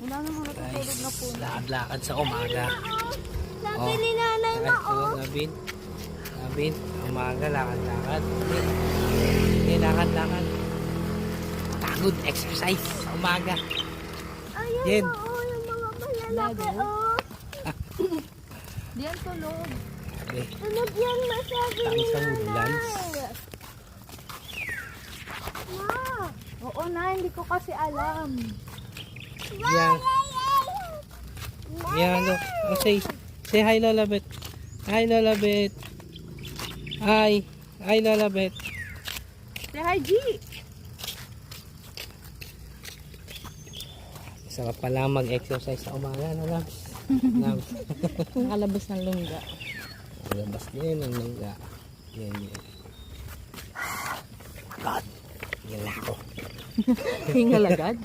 Wala naman natutulog na po. Lakad-lakad sa umaga. Sabi ni nanay na, Labin. Labin. Umaga, lakad-lakad. Hindi, lakad-lakad. Pagod, exercise sa umaga. Ayun Jen. po, yung mga malalaki, oh. Diyan tulog. Okay. Tulog yan, masabi ni Taas ang nanay. woodlands. Ma. Oo na, hindi ko kasi alam. Yan. Yan, look. Oh, say hi, Lola Bet. Hi, Lola Bet. Hi. Hi, Lola Bet. Say hi, G. Sarap pala mag-exercise sa umaga, no, Labs? Labs. Nakalabas ng lungga. Labas din ang langga. Yan, yan. God. Yan ako. Hingal agad.